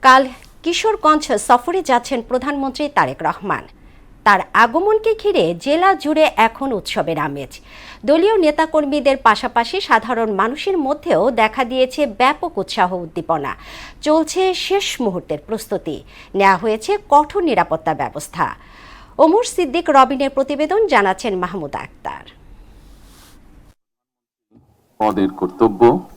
কাল কিশোরগঞ্জ সফরে যাচ্ছেন প্রধানমন্ত্রী তারেক রহমান। তার আগমনকে ঘিরে জেলা জুড়ে এখন উৎসবের আমেজ। দলীয় নেতাকর্মীদের পাশাপাশি সাধারণ মানুষের মধ্যেও দেখা দিয়েছে ব্যাপক উৎসাহ উদ্দীপনা। চলছে শেষ মুহূর্তের প্রস্তুতি, নেওয়া হয়েছে কঠোর নিরাপত্তা ব্যবস্থা। ওমর সিদ্দিক রবিনের প্রতিবেদন, জানাচ্ছেন মাহমুদা আক্তার।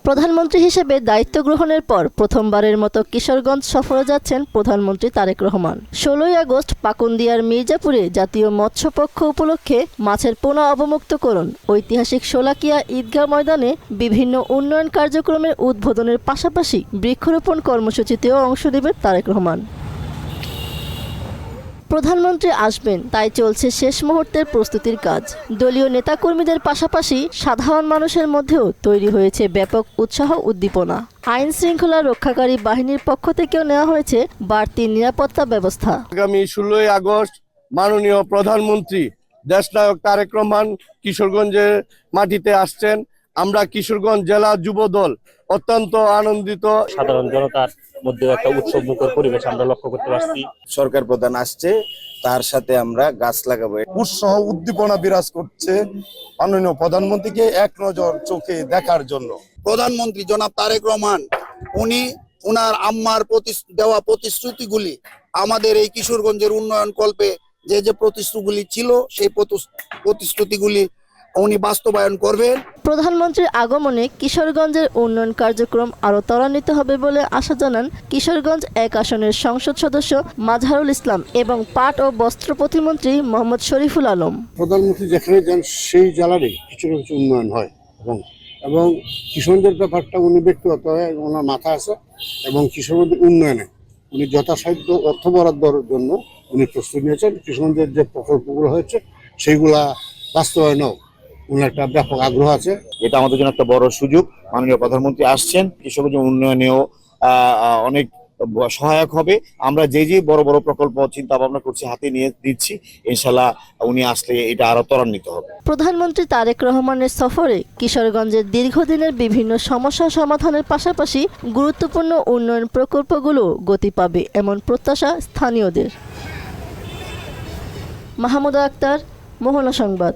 প্রধানমন্ত্রী হিসেবে দায়িত্ব গ্রহণের পর প্রথমবারের মতো কিশোরগঞ্জ সফরে যাচ্ছেন প্রধানমন্ত্রী তারেক রহমান। 16ই আগস্ট পাকুন্দিয়ার মির্জাপুরে জাতীয় মৎস্যপক্ষ উপলক্ষে মাছের পোনা অবমুক্তকরণ, ঐতিহাসিক শোলাকিয়া ঈদগাহ ময়দানে বিভিন্ন উন্নয়ন কার্যক্রমের উদ্বোধনের পাশাপাশি বৃক্ষরোপণ কর্মসূচিতেও অংশ নেবেন তারেক রহমান। প্রধানমন্ত্রী আসবেন, তাই চলছে শেষ মুহূর্তের প্রস্তুতির কাজ। দলীয় নেতাকর্মীদের পাশাপাশি সাধারণ মানুষের মধ্যেও তৈরি হয়েছে ব্যাপক উৎসাহ উদ্দীপনা। আইন শৃঙ্খলা রক্ষাকারী বাহিনীর পক্ষ থেকেও নেওয়া হয়েছে বাড়তি নিরাপত্তা ব্যবস্থা। আগামী 16ই আগস্ট মাননীয় প্রধানমন্ত্রী দেশনায়ক তারেক রহমান কিশোরগঞ্জের মাটিতে আসছেন। আমরা কিশোরগঞ্জ জেলা যুব দল অত্যন্ত আনন্দিত। সাধারণ জনতার মধ্যে একটা উৎসব মুখর পরিবেশ আমরা লক্ষ্য করতে পারছি। সরকার প্রধান আসছে, তার সাথে আমরা গাছ লাগাবো। উৎসাহ উদ্দীপনা বিরাজ করছে মাননীয় প্রধানমন্ত্রীকে এক নজর চোখে দেখার জন্য। প্রধানমন্ত্রী জনাব তারেক রহমান উনি উনার আম্মার দেওয়া প্রতিশ্রুতিগুলি আমাদের এই কিশোরগঞ্জের উন্নয়ন কল্পে যে প্রতিশ্রুতিগুলি ছিল সেই প্রতিশ্রুতিগুলি উনি বাস্তবায়ন করবেন। প্রধানমন্ত্রীর আগমনে কিশোরগঞ্জের উন্নয়ন কার্যক্রম আরও ত্বরান্বিত হবে বলে আশা জানান কিশোরগঞ্জ 1 আসনের সংসদ সদস্য মাজহারুল ইসলাম এবং পাট ও বস্ত্র প্রতিমন্ত্রী মোহাম্মদ শরীফুল আলম। প্রধানমন্ত্রী যেখানে যান সেই জেলারই কিছু না কিছু উন্নয়ন হয় এবং কিশোরগঞ্জের ব্যাপারটা উনি ব্যক্তিগত ওনার মাথা আছে এবং কিশোরগঞ্জের উন্নয়নে উনি যথাসাধ্য অর্থ বরাদ্দের জন্য উনি প্রস্তুত নিয়েছেন। কিশোরগঞ্জের যে প্রকল্পগুলো হয়েছে সেইগুলা বাস্তবায়নেও উনার একটা ব্যাপক আগ্রহ আছে। এটা আমাদের জন্য একটা বড় সুযোগ। মাননীয় প্রধানমন্ত্রী আসছেন, কিশোরগঞ্জ উন্নয়নেও অনেক সহায়ক হবে। আমরা যে বড় বড় প্রকল্প চিন্তা ভাবনা করছি, হাতে নিয়ে দিচ্ছি, ইনশাল্লাহ উনি আসলে এটা আরো ত্বরান্বিত হবে। প্রধানমন্ত্রী তারেক রহমানের সফরে কিশোরগঞ্জের দীর্ঘদিনের বিভিন্ন সমস্যা সমাধানের পাশাপাশি গুরুত্বপূর্ণ উন্নয়ন প্রকল্পগুলো গতি পাবে এমন প্রত্যাশা স্থানীয়দের। মাহমুদা আক্তার, মোহনা সংবাদ।